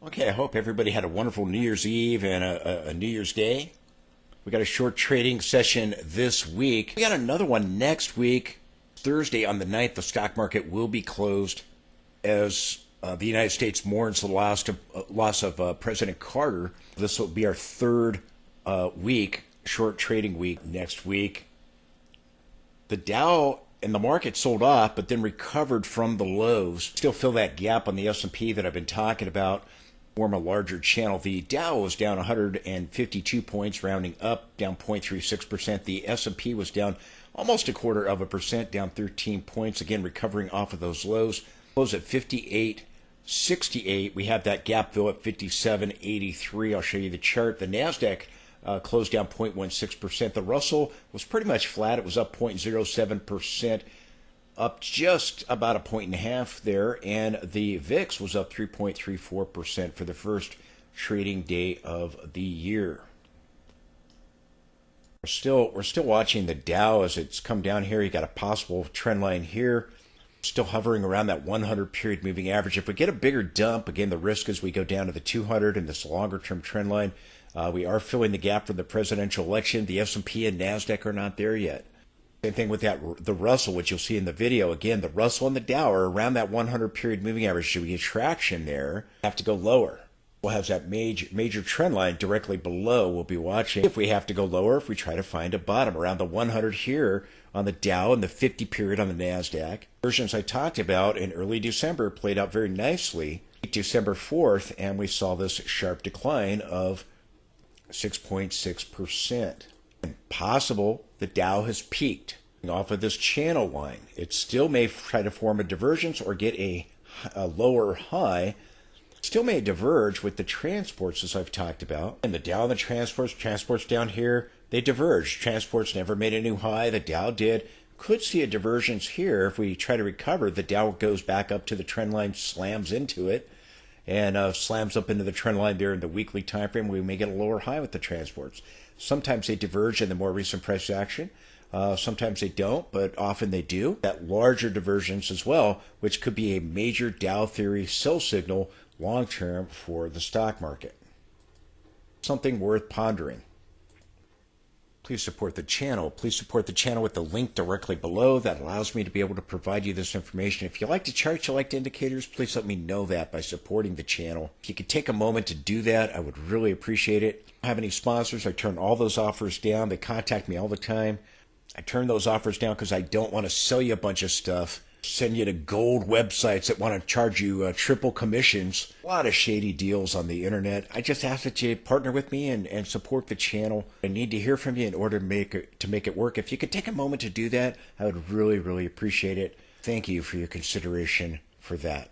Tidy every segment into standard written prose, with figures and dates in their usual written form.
Okay, I hope everybody had a wonderful New Year's Eve and a New Year's Day. We got a short trading session this week. We got another one next week. Thursday on the 9th, the stock market will be closed as the United States mourns the loss of President Carter. This will be our third week, short trading week next week. The Dow and the market sold off, but then recovered from the lows. Still fill that gap on the S&P that I've been talking about, form a larger channel. The Dow was down 152 points, rounding up, down 0.36%. The S&P was down almost 0.25%, down 13 points, again recovering off of those lows. Close at 58.68. We have that gap fill at 57.83. I'll show you the chart. The Nasdaq closed down 0.16%. The Russell was pretty much flat. It was up 0.07%, up just about a point and a half there. And the VIX was up 3.34% for the first trading day of the year. We're still watching the Dow as it's come down here. You got a possible trend line here. Still hovering around that 100 period moving average. If we get a bigger dump, again, the risk is we go down to the 200 and this longer term trend line. We are filling the gap for the presidential election. The S&P and Nasdaq are not there yet. Same thing with the Russell, which you'll see in the video. Again, the Russell and the Dow are around that 100 period moving average. Should we get traction there, have to go lower. We'll have that major trend line directly below. We'll be watching if we have to go lower, if we try to find a bottom around the 100 here on the Dow and the 50 period on the Nasdaq. Versions I talked about in early December played out very nicely. December 4th, and we saw this sharp decline of 6.6%. Possible the Dow has peaked off of this channel line. It still may try to form a divergence or get a lower high. Still may diverge with the transports, as I've talked about. And the Dow and the transports down here, they diverged. Transports never made a new high. The Dow did. Could see a divergence here. If we try to recover, the Dow goes back up to the trend line, slams into it, and slams up into the trend line there in the weekly time frame. We may get a lower high with the transports. Sometimes they diverge in the more recent price action. Sometimes they don't, but often they do. That larger divergence as well, which could be a major Dow theory sell signal long term for the stock market. Something worth pondering. Please support the channel. Please support the channel with the link directly below. That allows me to be able to provide you this information. If you like the charts, you like the indicators, please let me know that by supporting the channel. If you could take a moment to do that, I would really appreciate it. I don't have any sponsors. I turn all those offers down. They contact me all the time. I turn those offers down because I don't want to sell you a bunch of stuff, send you to gold websites that want to charge you triple commissions. A lot of shady deals on the internet. I just ask that you partner with me and support the channel. I need to hear from you in order to make it work. If you could take a moment to do that, I would really appreciate it. Thank you for your consideration for that.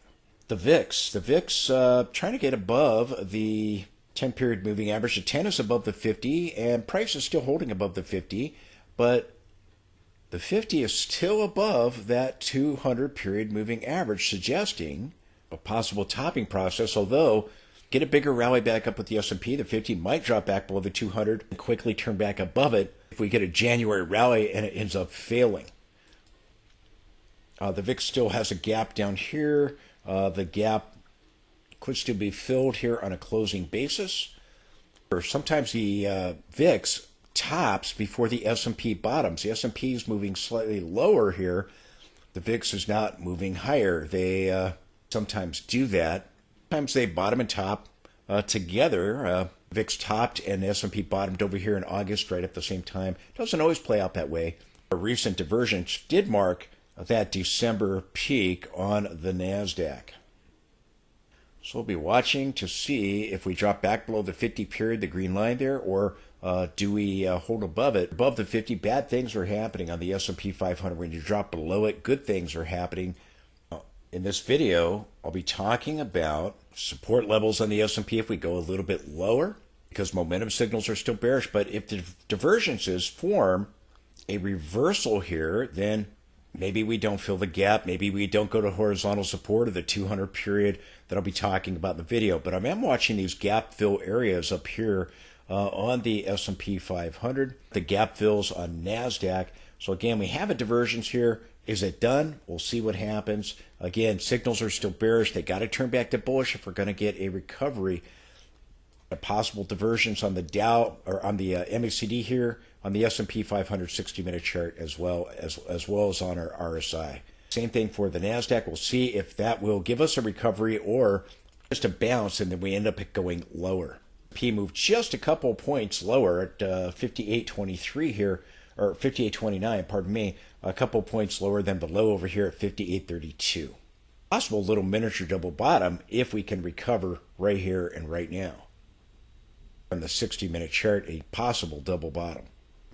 The VIX trying to get above the 10 period moving average. The 10 is above the 50 and price is still holding above the 50, but the 50 is still above that 200 period moving average, suggesting a possible topping process, although get a bigger rally back up with the S&P, the 50 might drop back below the 200 and quickly turn back above it if we get a January rally and it ends up failing. The VIX still has a gap down here. The gap could still be filled here on a closing basis. Or sometimes the VIX tops before the S&P bottoms. The S&P is moving slightly lower here. The VIX is not moving higher. They sometimes do that. Sometimes they bottom and top together. VIX topped and the S&P bottomed over here in August right at the same time. Doesn't always play out that way. A recent divergence did mark that December peak on the Nasdaq. So we'll be watching to see if we drop back below the 50 period, the green line there, or do we hold above it? Above the 50, bad things are happening on the S&P 500. When you drop below it, good things are happening. In this video, I'll be talking about support levels on the S&P if we go a little bit lower, because momentum signals are still bearish. But if the divergences form a reversal here, then maybe we don't fill the gap. Maybe we don't go to horizontal support of the 200 period that I'll be talking about in the video. But I am watching these gap fill areas up here on the S&P 500. The gap fills on Nasdaq So again, we have a divergence here. Is it done? We'll see what happens. Again, signals are still bearish. They got to turn back to bullish if we're going to get a recovery. A possible divergence on the Dow or on the MACD here, on the S&P 500 60-minute chart as well as on our RSI. Same thing for the Nasdaq. We'll see if that will give us a recovery or just a bounce, and then we end up going lower. P moved just a couple points lower at 58.23 here, or 58.29, pardon me, a couple points lower than the low over here at 58.32. Possible little miniature double bottom if we can recover right here and right now. On the 60-minute chart, a possible double bottom.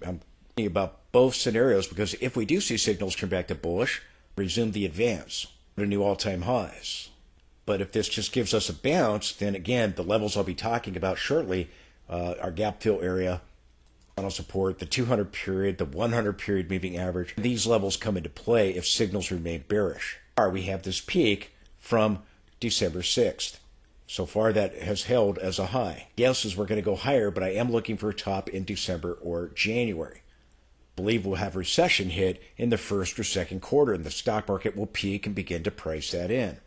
I'm thinking about both scenarios because if we do see signals turn back to bullish, resume the advance to new all-time highs. But if this just gives us a bounce, then again, the levels I'll be talking about shortly, our gap fill area, final support, the 200 period, the 100 period moving average, these levels come into play if signals remain bearish. We have this peak from December 6th. So far, that has held as a high. Guesses we're going to go higher, but I am looking for a top in December or January. I believe we'll have a recession hit in the first or second quarter, and the stock market will peak and begin to price that in.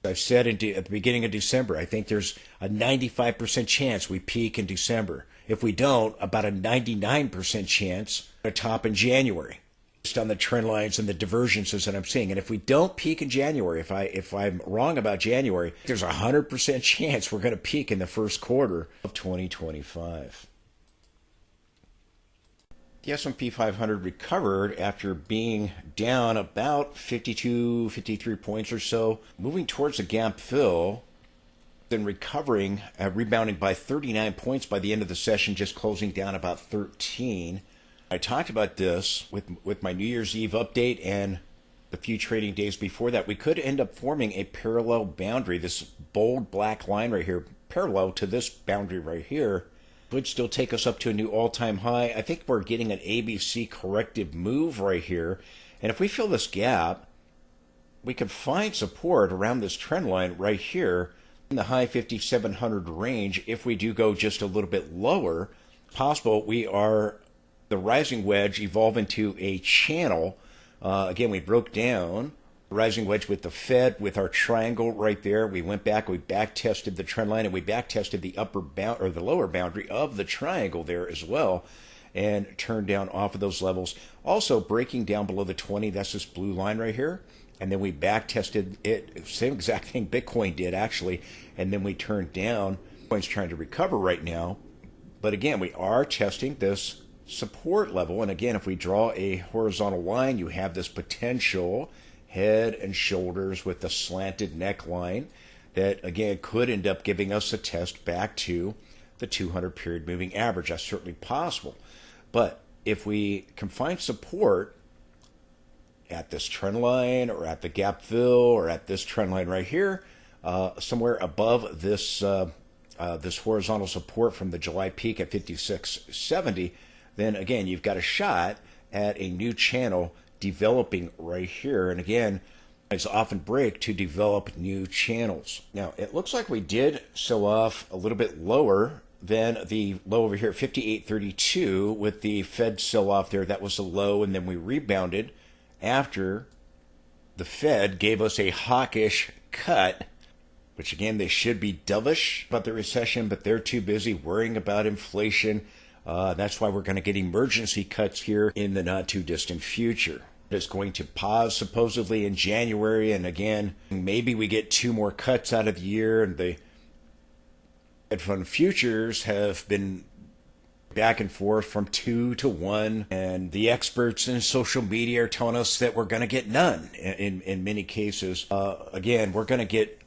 I've said at the beginning of December, I think there's a 95% chance we peak in December. If we don't, about a 99% chance a top in January, based on the trend lines and the divergences that I'm seeing. And if we don't peak in January, if I'm wrong about January, there's a 100% chance we're going to peak in the first quarter of 2025. The S&P 500 recovered after being down about 52, 53 points or so, moving towards a gap fill, then recovering, rebounding by 39 points by the end of the session, just closing down about 13. I talked about this with my New Year's Eve update and the few trading days before that. We could end up forming a parallel boundary, this bold black line right here, parallel to this boundary right here. Would still take us up to a new all-time high. I think we're getting an ABC corrective move right here. And if we fill this gap, we can find support around this trend line right here in the high 5,700 range. If we do go just a little bit lower, possible we are the rising wedge evolve into a channel. Again, we broke down rising wedge with the Fed with our triangle right there. We went back, we back tested the trend line, and we back tested the upper bound or the lower boundary of the triangle there as well, and turned down off of those levels. Also breaking down below the 20, that's this blue line right here. And then we back tested it, same exact thing Bitcoin did actually, and then we turned down. Bitcoin's trying to recover right now. But again, we are testing this support level. And again, if we draw a horizontal line, you have this potential head and shoulders with the slanted neckline that, again, could end up giving us a test back to the 200 period moving average. That's certainly possible. But if we can find support at this trend line or at the gap fill or at this trend line right here, somewhere above this this horizontal support from the July peak at 56.70, then again, you've got a shot at a new channel developing right here. And again, it's often break to develop new channels. Now, it looks like we did sell off a little bit lower than the low over here at 58.32 with the Fed sell off there. That was the low, and then we rebounded after the Fed gave us a hawkish cut, which again, they should be dovish about the recession, but they're too busy worrying about inflation. That's why we're going to get emergency cuts here in the not too distant future. It's going to pause supposedly in January, and again, maybe we get 2 more cuts out of the year. And the Fed fund futures have been back and forth from 2 to 1, and the experts in social media are telling us that we're going to get none in many cases. Again, we're going to get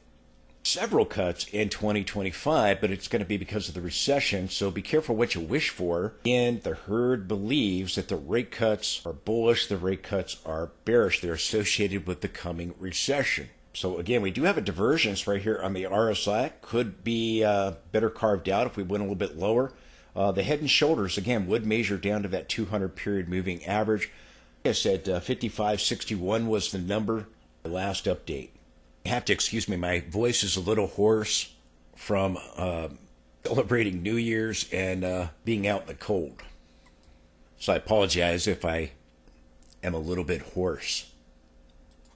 several cuts in 2025, but it's going to be because of the recession, so be careful what you wish for. And the herd believes that the rate cuts are bullish, the rate cuts are bearish. They're associated with the coming recession. So again, we do have a divergence right here on the RSI. Could be better carved out if we went a little bit lower. The head and shoulders, again, would measure down to that 200 period moving average. Like I said, 55.61 was the number, the last update. You have to excuse me, my voice is a little hoarse from celebrating New Year's and being out in the cold. So I apologize if I am a little bit hoarse.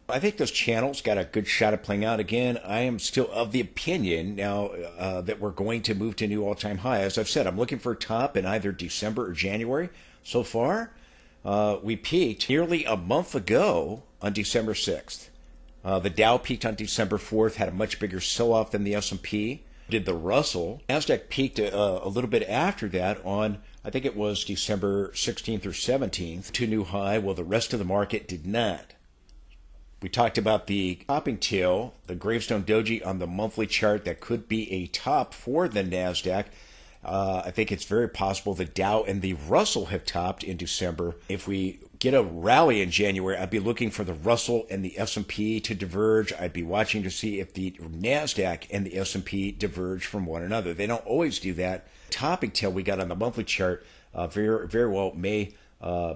I think this channel's got a good shot at playing out. Again, I am still of the opinion now that we're going to move to a new all-time high. As I've said, I'm looking for a top in either December or January. So far, we peaked nearly a month ago on December 6th. The Dow peaked on December 4th, had a much bigger sell-off than the S&P. Did the Russell. Nasdaq peaked a little bit after that on, I think it was December 16th or 17th, to a new high. Well, the rest of the market did not. We talked about the topping tail, the gravestone doji on the monthly chart that could be a top for the Nasdaq. I think it's very possible the Dow and the Russell have topped in December. If we get a rally in January, I'd be looking for the Russell and the S&P to diverge. I'd be watching to see if the Nasdaq and the S&P diverge from one another. They don't always do that. Topping tail we got on the monthly chart very well may be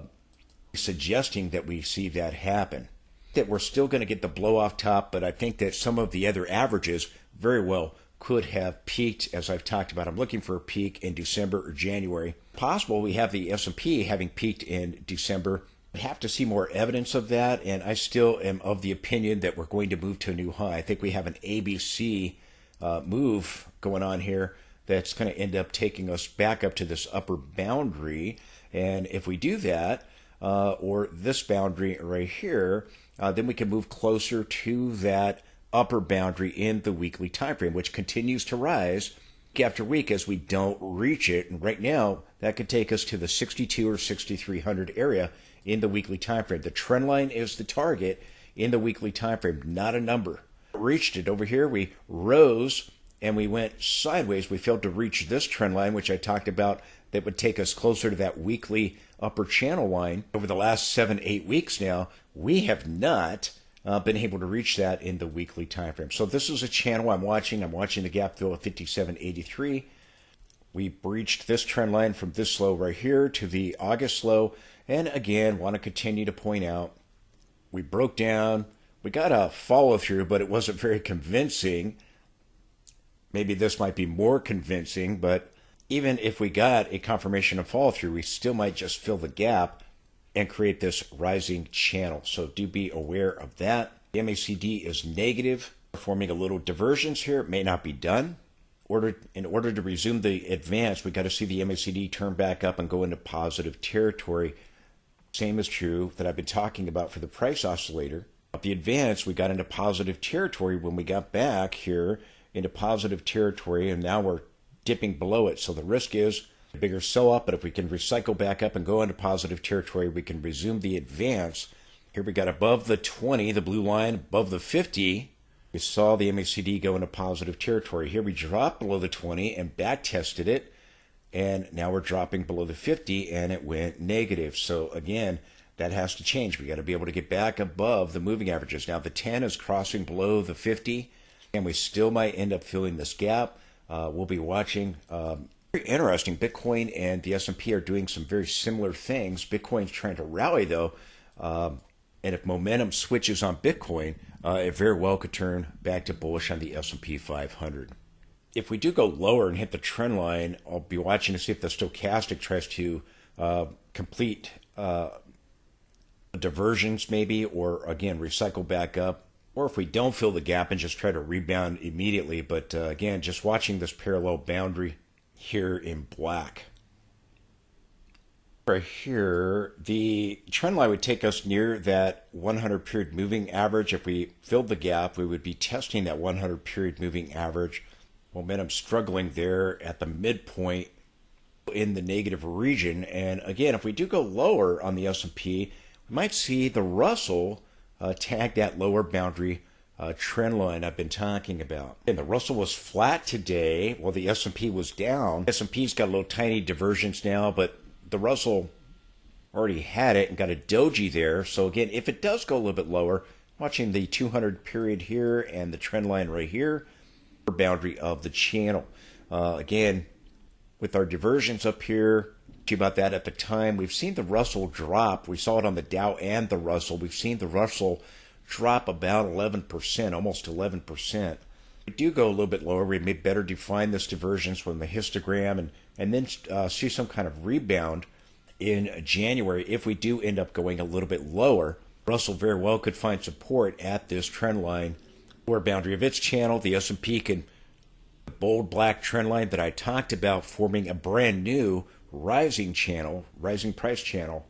suggesting that we see that happen. That we're still going to get the blow off top, but I think that some of the other averages very well could have peaked, as I've talked about. I'm looking for a peak in December or January. Possible we have the S&P having peaked in December. I have to see more evidence of that, and I still am of the opinion that we're going to move to a new high. I think we have an ABC move going on here that's going to end up taking us back up to this upper boundary, and if we do that, or this boundary right here, then we can move closer to that upper boundary in the weekly time frame, which continues to rise week after week as we don't reach it. And right now, that could take us to the 62 or 6300 area in the weekly time frame. The trend line is the target in the weekly time frame, not a number. Reached it over here. We rose and we went sideways. We failed to reach this trend line, which I talked about, that would take us closer to that weekly upper channel line. Over the last 7-8 weeks now, we have not been able to reach that in the weekly time frame. So this is a channel I'm watching. I'm watching the gap fill at 57.83. We breached this trend line from this low right here to the August low. And again, want to continue to point out, we broke down. We got a follow through, but it wasn't very convincing. Maybe this might be more convincing, but even if we got a confirmation of follow through, we still might just fill the gap and create this rising channel. So do be aware of that. The MACD is negative, forming a little divergence here. It may not be done. In order to resume the advance, we got to see the MACD turn back up and go into positive territory. Same is true that I've been talking about for the price oscillator. The advance, we got into positive territory when we got back here into positive territory, and now we're dipping below it. So the risk is a bigger sell-off, but if we can recycle back up and go into positive territory, we can resume the advance. Here we got above the 20, the blue line, above the 50. We saw the MACD go into positive territory. Here we dropped below the 20 and back tested it, and now we're dropping below the 50 and it went negative. So again, that has to change. We got to be able to get back above the moving averages. Now the 10 is crossing below the 50, and we still might end up filling this gap. We'll be watching. Very interesting. Bitcoin and the S&P are doing some very similar things. Bitcoin's trying to rally though, and if momentum switches on Bitcoin, it very well could turn back to bullish on the S&P 500. If we do go lower and hit the trend line, I'll be watching to see if the stochastic tries to complete diversions maybe, or again recycle back up, or if we don't fill the gap and just try to rebound immediately. But again, just watching this parallel boundary here in black. Right here, the trend line would take us near that 100 period moving average. If we filled the gap, we would be testing that 100 period moving average. Momentum struggling there at the midpoint in the negative region. And again, if we do go lower on the S&P, we might see the Russell tag that lower boundary trend line I've been talking about. And the Russell was flat today while the S&P was down. S&P's got a little tiny divergence now, but the Russell already had it and got a doji there. So again, if it does go a little bit lower, watching the 200 period here and the trend line right here, boundary of the channel. Again, with our divergence up here, about that at the time, we've seen the Russell drop. We saw it on the Dow and the Russell. We've seen the Russell drop about 11%, almost 11%. If we do go a little bit lower, we may better define this divergence from the histogram and then see some kind of rebound in January, if we do end up going a little bit lower, Russell very well could find support at this trend line lower boundary of its channel. The S&P can bold black trend line that I talked about, forming a brand new rising channel, rising price channel,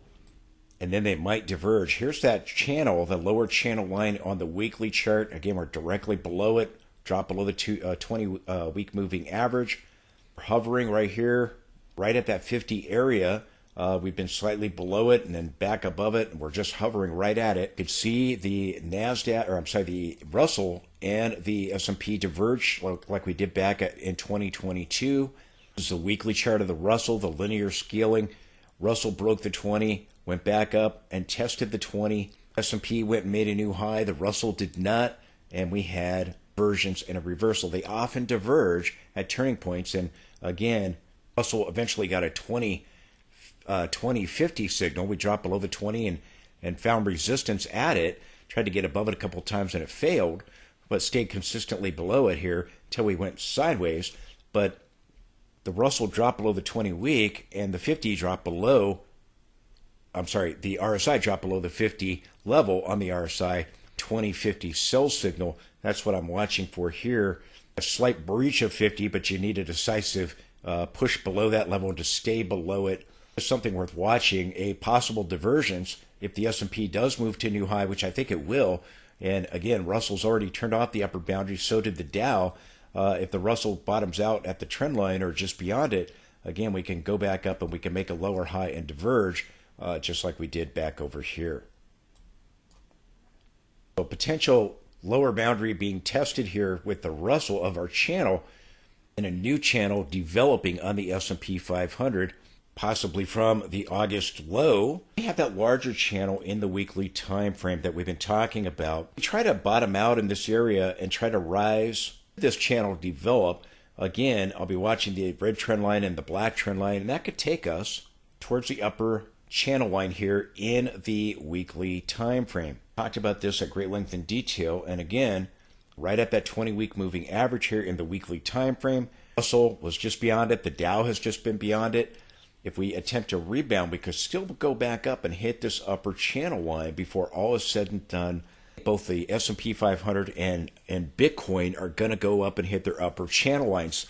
and then they might diverge. Here's that channel, the lower channel line on the weekly chart. Again, we're directly below it, drop below the 20-week moving average. We're hovering right here, right at that 50 area. We've been slightly below it and then back above it, and we're just hovering right at it. You could see the Nasdaq, or I'm sorry, the Russell and the S&P diverge like we did back in 2022. This is the weekly chart of the Russell, the linear scaling. Russell broke the 20, went back up and tested the 20. S&P went and made a new high. The Russell did not, and we had divergence and a reversal. They often diverge at turning points, and again, Russell eventually got a 2050 signal. We dropped below the 20 and found resistance at it. Tried to get above it a couple of times and it failed, but stayed consistently below it here until we went sideways. But the Russell dropped below the 20-week and the 50 dropped below, the RSI dropped below the 50 level on the RSI 2050 sell signal. That's what I'm watching for here. A slight breach of 50, but you need a decisive push below that level to stay below it. It's something worth watching. A possible divergence if the S&P does move to a new high, which I think it will. And again, Russell's already turned off the upper boundary, so did the Dow. If the Russell bottoms out at the trend line or just beyond it, again, we can go back up and we can make a lower high and diverge, just like we did back over here. So potential lower boundary being tested here with the Russell of our channel, and a new channel developing on the S&P 500, possibly from the August low. We have that larger channel in the weekly time frame that we've been talking about. We try to bottom out in this area and try to rise. This channel develop. Again, I'll be watching the red trend line and the black trend line, and that could take us towards the upper channel line here in the weekly time frame. Talked about this at great length and detail, and again, right at that 20-week moving average here in the weekly time frame. Russell was just beyond it. The Dow has just been beyond it. If we attempt to rebound, we could still go back up and hit this upper channel line before all is said and done. Both the S&P 500 and Bitcoin are going to go up and hit their upper channel lines.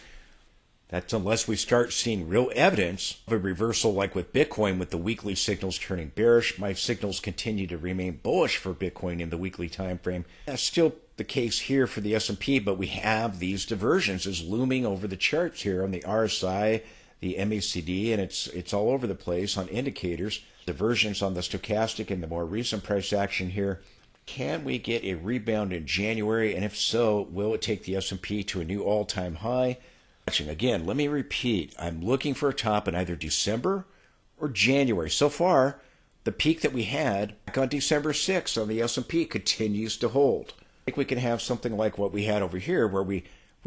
That's unless we start seeing real evidence of a reversal like with Bitcoin, with the weekly signals turning bearish. My signals continue to remain bullish for Bitcoin in the weekly time frame. That's still the case here for the S&P, but we have these divergences looming over the charts here on the RSI, the MACD, and it's all over the place on indicators. Divergence on the stochastic and the more recent price action here. Can we get a rebound in January? And if so, will it take the S&P to a new all-time high? Again, let me repeat. I'm looking for a top in either December or January. So far, the peak that we had back on December 6th on the S&P continues to hold. I think we can have something like what we had over here, where we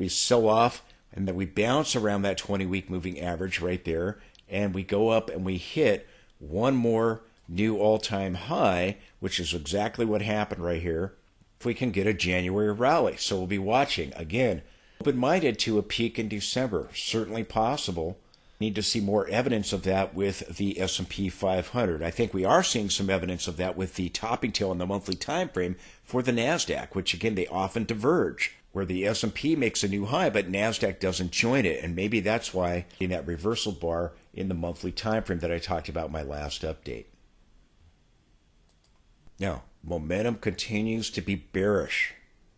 sell off and then we bounce around that 20-week moving average right there, and we go up and we hit one more new all-time high, which is exactly what happened right here, if we can get a January rally. So we'll be watching. Again, open-minded to a peak in December. Certainly possible. Need to see more evidence of that with the S&P 500. I think we are seeing some evidence of that with the topping tail on the monthly time frame for the Nasdaq, which again, they often diverge, where the S&P makes a new high, but Nasdaq doesn't join it. And maybe that's why in that reversal bar in the monthly time frame that I talked about in my last update. Now, momentum continues to be bearish.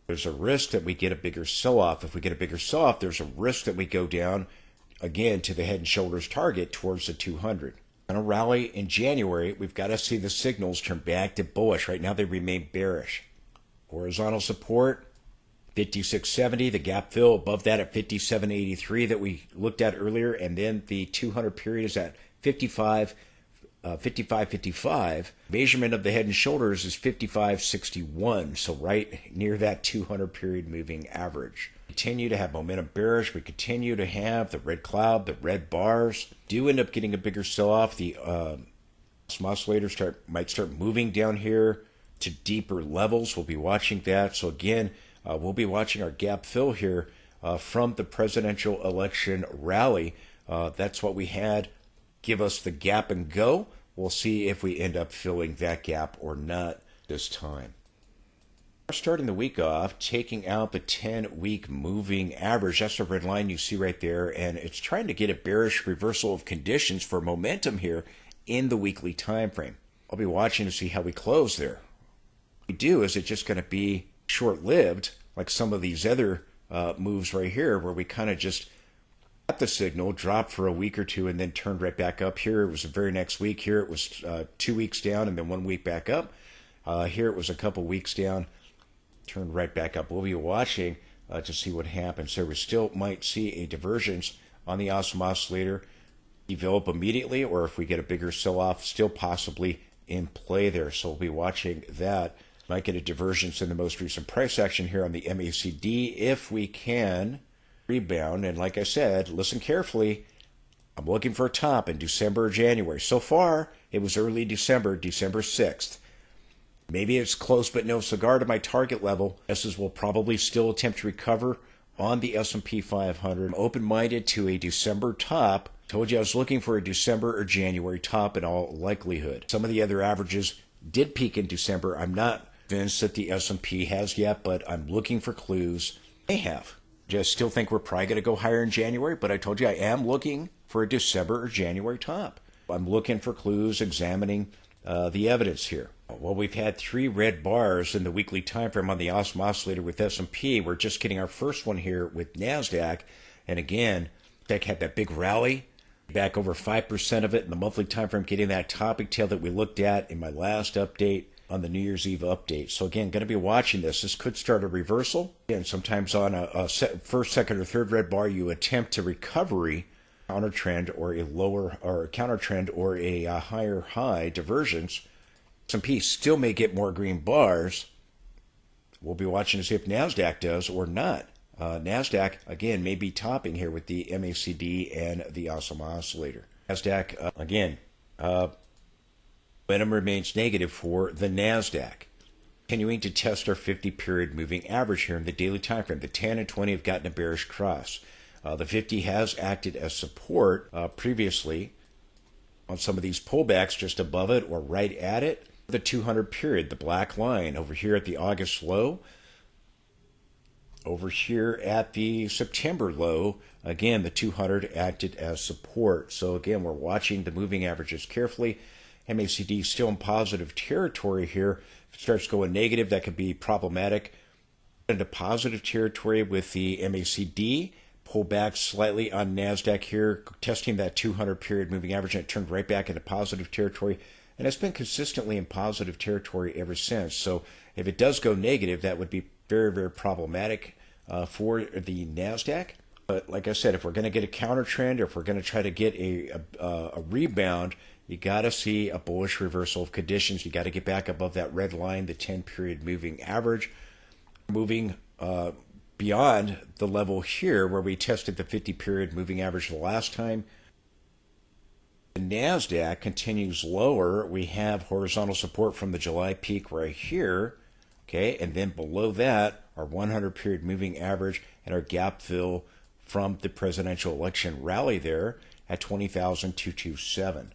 There's a risk that we get a bigger sell-off. If we get a bigger sell-off, there's a risk that we go down again to the head and shoulders target towards the 200. On a rally in January, we've got to see the signals turn back to bullish. Right now, they remain bearish. Horizontal support, 5670, the gap fill above that at 5783 that we looked at earlier, and then the 200 period is at 55.55. Measurement of the head and shoulders is 55.61, so right near that 200 period moving average. Continue to have momentum bearish. We continue to have the red cloud, the red bars. Do end up getting a bigger sell-off. The oscillators might start moving down here to deeper levels. We'll be watching that. So again, we'll be watching our gap fill here from the presidential election rally. That's what we had give us the gap and go. We'll see if we end up filling that gap or not this time. We're starting the week off taking out the 10-week moving average. That's the red line you see right there, and it's trying to get a bearish reversal of conditions for momentum here in the weekly time frame. I'll be watching to see how we close there. What we do, is it just going to be short-lived like some of these other moves right here, where we kind of just got the signal, dropped for a week or two, and then turned right back up? Here it was the very next week. Here it was 2 weeks down and then 1 week back up. Here it was a couple weeks down, turned right back up. We'll be watching to see what happens. So we still might see a divergence on the awesome oscillator develop immediately, or if we get a bigger sell-off, still possibly in play there. So we'll be watching that. Might get a divergence in the most recent price action here on the MACD if we can rebound. And like I said, listen carefully. I'm looking for a top in December or January. So far, it was early December, December 6th. Maybe it's close but no cigar to my target level. S's will probably still attempt to recover on the S&P 500. I'm open-minded to a December top. Told you I was looking for a December or January top in all likelihood. Some of the other averages did peak in December. I'm not convinced that the S&P has yet, but I'm looking for clues. They have. Just still think we're probably going to go higher in January, but I told you I am looking for a December or January top. I'm looking for clues, examining the evidence here. Well, we've had 3 red bars in the weekly time frame on the awesome oscillator with S&P. We're just getting our first one here with Nasdaq. And again, Nasdaq had that big rally, back over 5% of it in the monthly time frame, getting that topic tail that we looked at in my last update on the New Year's Eve update. So again, going to be watching this. This could start a reversal. Again, sometimes on a first, second, or third red bar, you attempt a recovery, counter trend, or a lower or counter trend, or a higher high divergence. S&P still may get more green bars. We'll be watching to see if Nasdaq does or not. Nasdaq, again, may be topping here with the MACD and the awesome oscillator. Nasdaq, again, momentum remains negative for the Nasdaq. Continuing to test our 50-period moving average here in the daily time frame. The 10 and 20 have gotten a bearish cross. The 50 has acted as support previously on some of these pullbacks just above it or right at it. The 200 period, the black line over here at the August low, over here at the September low, again, the 200 acted as support. So again, we're watching the moving averages carefully. MACD still in positive territory here. If it starts going negative, that could be problematic. Into positive territory with the MACD. Pull back slightly on Nasdaq here, testing that 200 period moving average, and it turned right back into positive territory. And it's been consistently in positive territory ever since. So if it does go negative, that would be very, very problematic for the Nasdaq. But like I said, if we're going to get a counter trend, or if we're going to try to get a rebound, you got to see a bullish reversal of conditions. You got to get back above that red line, the 10-period moving average, moving beyond the level here where we tested the 50-period moving average the last time. The Nasdaq continues lower. We have horizontal support from the July peak right here, okay, and then below that, our 100-period moving average and our gap fill from the presidential election rally there at 20,227.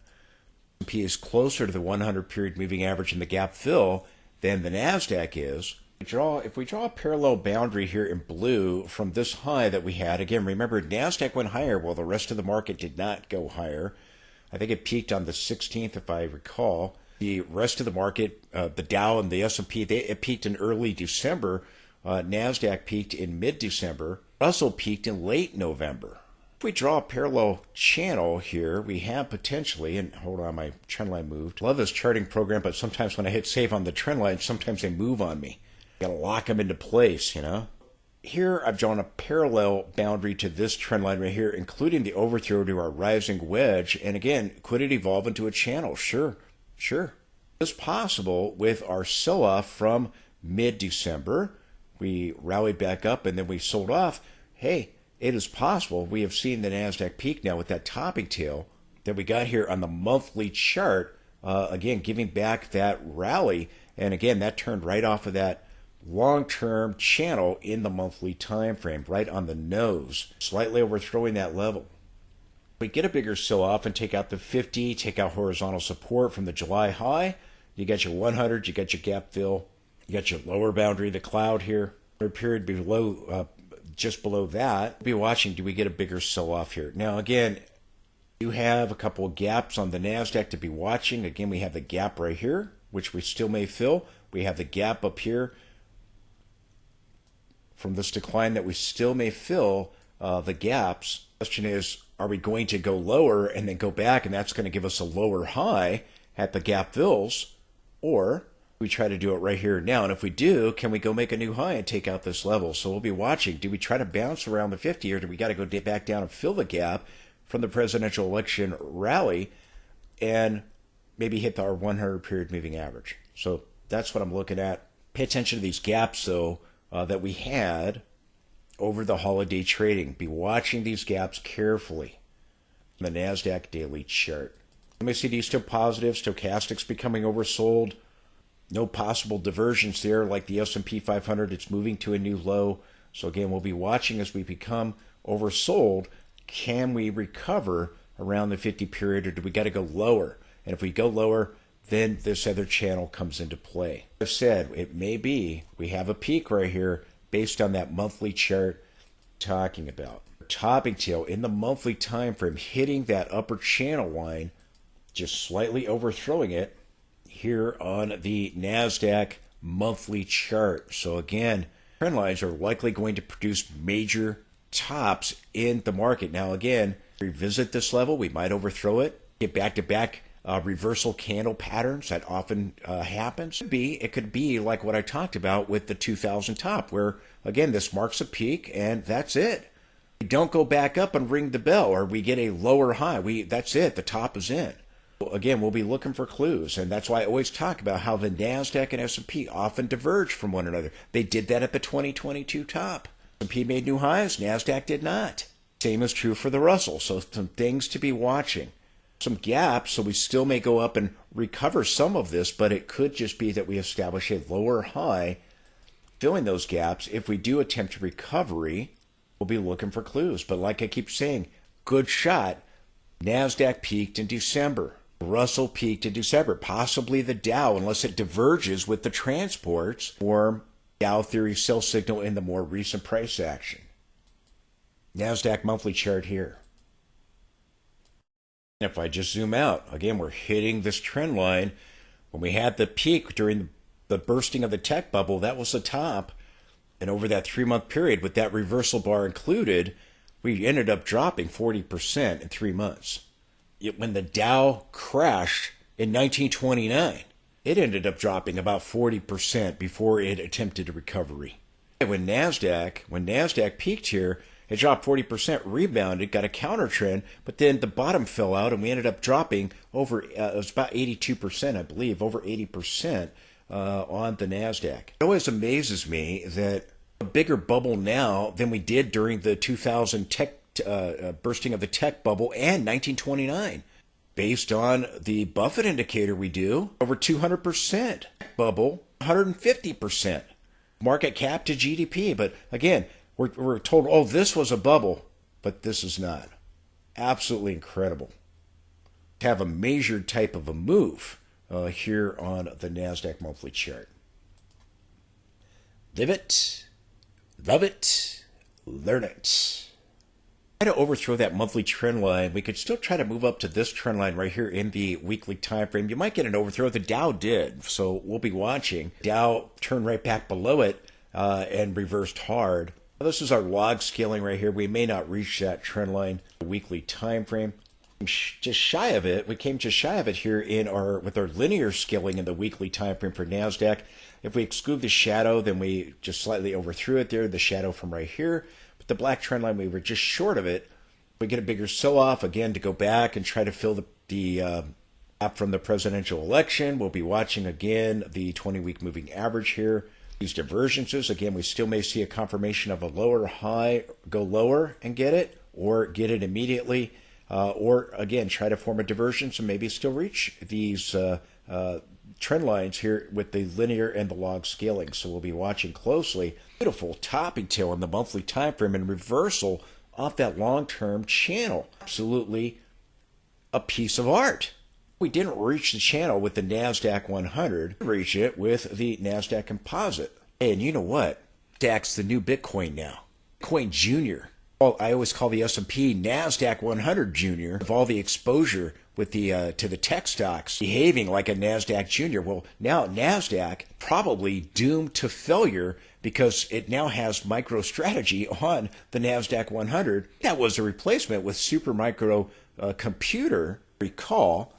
S&P is closer to the 100-period moving average in the gap fill than the Nasdaq is. If we draw a parallel boundary here in blue from this high that we had, again, remember, Nasdaq went higher while the rest of the market did not go higher. I think it peaked on the 16th, if I recall. The rest of the market, the Dow and the S&P, it peaked in early December. Nasdaq peaked in mid-December. Russell peaked in late November. If we draw a parallel channel here, we have potentially, and hold on, my trend line moved. Love this charting program, but sometimes when I hit save on the trend line, sometimes they move on me. Got to lock them into place, you know. Here I've drawn a parallel boundary to this trend line right here, including the overthrow to our rising wedge. And again, could it evolve into a channel? Sure. It's possible with our sell-off from mid-December. We rallied back up and then we sold off. Hey, it is possible. We have seen the Nasdaq peak now with that topping tail that we got here on the monthly chart. Again, giving back that rally. And again, that turned right off of that long-term channel in the monthly time frame, right on the nose, slightly overthrowing that level. We get a bigger sell-off and take out the 50, take out horizontal support from the July high. You got your 100, you got your gap fill, you got your lower boundary, the cloud here. A period below, just below that. We'll be watching, do we get a bigger sell-off here? Now, again, you have a couple of gaps on the Nasdaq to be watching. Again, we have the gap right here, which we still may fill. We have the gap up here from this decline that we still may fill the gaps. The question is, are we going to go lower and then go back, and that's going to give us a lower high at the gap fills, or we try to do it right here now? And if we do, can we go make a new high and take out this level? So we'll be watching. Do we try to bounce around the 50, or do we got to go back down and fill the gap from the presidential election rally and maybe hit our 100 period moving average? So that's what I'm looking at. Pay attention to these gaps, though, that we had over the holiday trading. Be watching these gaps carefully. The Nasdaq daily chart. MACD still positive. Stochastics becoming oversold. No possible divergence there like the S&P 500. It's moving to a new low. So again, we'll be watching as we become oversold. Can we recover around the 50 period, or do we got to go lower? And if we go lower, then this other channel comes into play. I've said it may be we have a peak right here based on that monthly chart talking about. Topping tail in the monthly time frame hitting that upper channel line, just slightly overthrowing it here on the Nasdaq monthly chart. So again, trend lines are likely going to produce major tops in the market. Now again, revisit this level, we might overthrow it, get back-to-back reversal candle patterns. That often happens. It could be like what I talked about with the 2000 top, where again this marks a peak and that's it. We don't go back up and ring the bell, or we get a lower high. That's it. The top is in. Again, we'll be looking for clues, and that's why I always talk about how the Nasdaq and S&P often diverge from one another. They did that at the 2022 top. S&P made new highs. Nasdaq did not. Same is true for the Russell. So some things to be watching. Some gaps, so we still may go up and recover some of this, but it could just be that we establish a lower high, filling those gaps. If we do attempt a recovery, we'll be looking for clues. But like I keep saying, good shot. Nasdaq peaked in December. Russell peaked in December. Possibly the Dow, unless it diverges with the transports, or Dow theory sell signal in the more recent price action. Nasdaq monthly chart here. If I just zoom out, again, we're hitting this trend line. When we had the peak during the bursting of the tech bubble, that was the top. And over that 3-month period, with that reversal bar included, we ended up dropping 40% in 3 months. When the Dow crashed in 1929, it ended up dropping about 40% before it attempted a recovery. When Nasdaq peaked here, it dropped 40%, rebounded, got a counter trend, but then the bottom fell out, and we ended up dropping over, it was about 82%, I believe, over 80% on the Nasdaq. It always amazes me that a bigger bubble now than we did during the 2000 tech bursting of the tech bubble and 1929. Based on the Buffett indicator we do, over 200%. Bubble, 150%. Market cap to GDP. But again, we're told, oh, this was a bubble, but this is not. Absolutely incredible. To have a measured type of a move here on the Nasdaq monthly chart. Live it, love it, learn it. Try to overthrow that monthly trend line. We could still try to move up to this trend line right here in the weekly time frame. You might get an overthrow. The Dow did, so we'll be watching. Dow turned right back below it and reversed hard. This is our log scaling right here. We may not reach that trend line weekly time frame. Just shy of it. We came just shy of it here with our linear scaling in the weekly time frame for Nasdaq. If we exclude the shadow, then we just slightly overthrew it there, the shadow from right here. But the black trend line, we were just short of it. We get a bigger sell-off again to go back and try to fill the gap from the presidential election. We'll be watching again the 20-week moving average here. These divergences, again, we still may see a confirmation of a lower high, go lower and get it, or get it immediately, or again, try to form a divergence and maybe still reach these trend lines here with the linear and the log scaling. So we'll be watching closely. Beautiful topping tail in the monthly time frame and reversal off that long-term channel. Absolutely a piece of art. We didn't reach the channel with the Nasdaq 100, reach it with the Nasdaq Composite. And you know what? Nasdaq's the new Bitcoin now. Bitcoin Junior. Well, I always call the S&P Nasdaq 100 Junior of all the exposure with the to the tech stocks behaving like a Nasdaq Junior. Well, now Nasdaq probably doomed to failure because it now has MicroStrategy on the Nasdaq 100. That was a replacement with Supermicro Computer. Recall,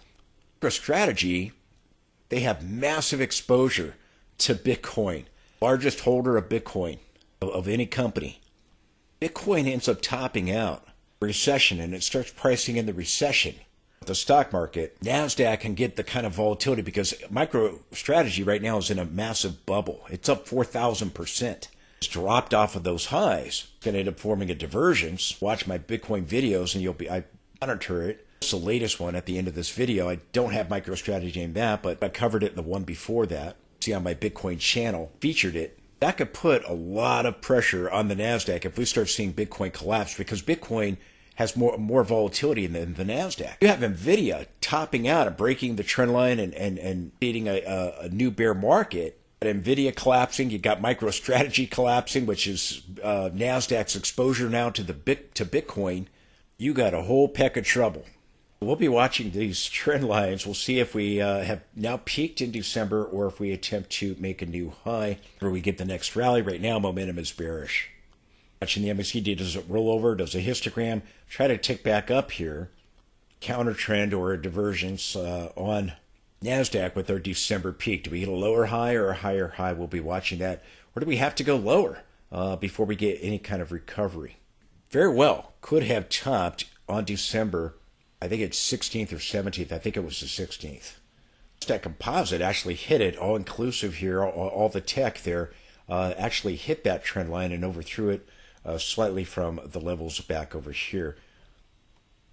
MicroStrategy, they have massive exposure to Bitcoin, largest holder of Bitcoin of any company. Bitcoin ends up topping out recession, and it starts pricing in the recession. The stock market, Nasdaq can get the kind of volatility because MicroStrategy right now is in a massive bubble. It's up 4,000%. It's dropped off of those highs. It's going to end up forming a divergence. Watch my Bitcoin videos, and I monitor it. It's the latest one at the end of this video. I don't have MicroStrategy in that, but I covered it in the one before that. See on my Bitcoin channel, featured it. That could put a lot of pressure on the Nasdaq if we start seeing Bitcoin collapse, because Bitcoin has more volatility than the Nasdaq. You have Nvidia topping out and breaking the trend line and beating a new bear market. Nvidia collapsing, you got MicroStrategy collapsing, which is Nasdaq's exposure now to Bitcoin. You got a whole peck of trouble. We'll be watching these trend lines. We'll see if we have now peaked in December or if we attempt to make a new high or we get the next rally. Right now, momentum is bearish. Watching the MACD, does it roll over? Does a histogram try to tick back up here? Counter trend or a divergence on Nasdaq with our December peak. Do we get a lower high or a higher high? We'll be watching that. Or do we have to go lower before we get any kind of recovery? Very well could have topped on December, I think it's 16th or 17th. I think it was the 16th. Nasdaq Composite actually hit it, all inclusive here, all the tech there, actually hit that trend line and overthrew it slightly from the levels back over here.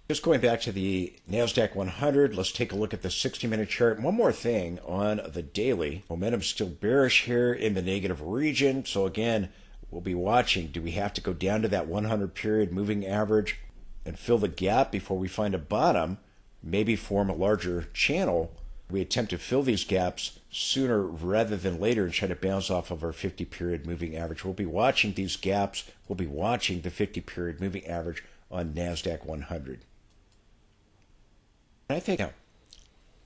Just going back to the Nasdaq 100, let's take a look at the 60-minute chart. One more thing on the daily. Momentum's still bearish here in the negative region. So again, we'll be watching. Do we have to go down to that 100-period moving average and fill the gap before we find a bottom, maybe form a larger channel? We attempt to fill these gaps sooner rather than later and try to bounce off of our 50-period moving average. We'll be watching these gaps. We'll be watching the 50-period moving average on Nasdaq 100. And I think now,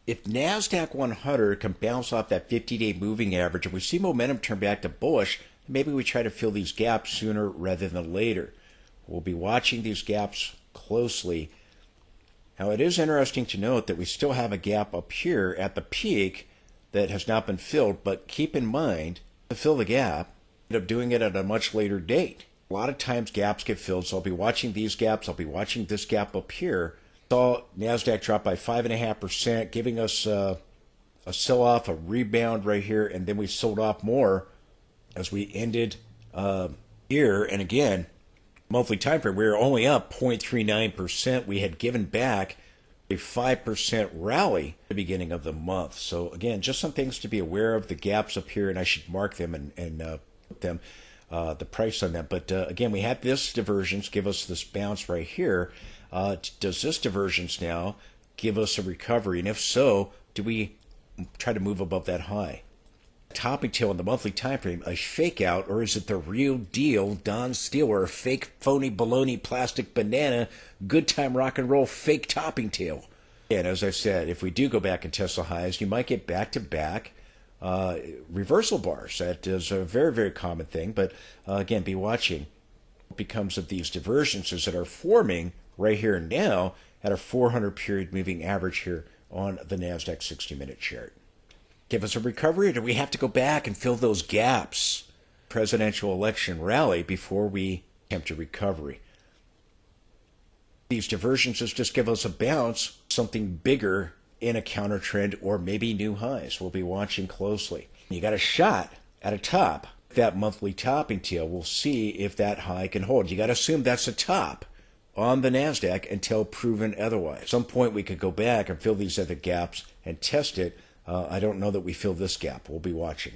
if Nasdaq 100 can bounce off that 50-day moving average and we see momentum turn back to bullish, maybe we try to fill these gaps sooner rather than later. We'll be watching these gaps closely. Now, it is interesting to note that we still have a gap up here at the peak that has not been filled, but keep in mind, to fill the gap, end up doing it at a much later date. A lot of times gaps get filled, so I'll be watching these gaps. I'll be watching this gap up here. Saw Nasdaq drop by 5.5%, giving us a sell-off, a rebound right here, and then we sold off more as we ended here. And again, monthly time frame, we were only up 0.39%. We had given back a 5% rally at the beginning of the month. So again, just some things to be aware of. The gaps up here, and I should mark them and put them the price on them. But again, we had this divergence give us this bounce right here. Does this divergence now give us a recovery? And if so, do we try to move above that high? Topping tail in the monthly time frame, a fake out, or is it the real deal, Don Steele, or a fake, phony, baloney, plastic banana, good time rock and roll, fake topping tail? And as I said, if we do go back and test the highs, you might get back-to-back reversal bars. That is a very, very common thing. But again, be watching what becomes of these divergences that are forming right here and now at a 400-period moving average here on the Nasdaq 60-minute chart. Give us a recovery, or do we have to go back and fill those gaps? Presidential election rally before we attempt a recovery. These divergences just give us a bounce, something bigger in a counter trend, or maybe new highs. We'll be watching closely. You got a shot at a top. That monthly topping tail, we'll see if that high can hold. You got to assume that's a top on the Nasdaq until proven otherwise. At some point we could go back and fill these other gaps and test it. I don't know that we fill this gap. We'll be watching.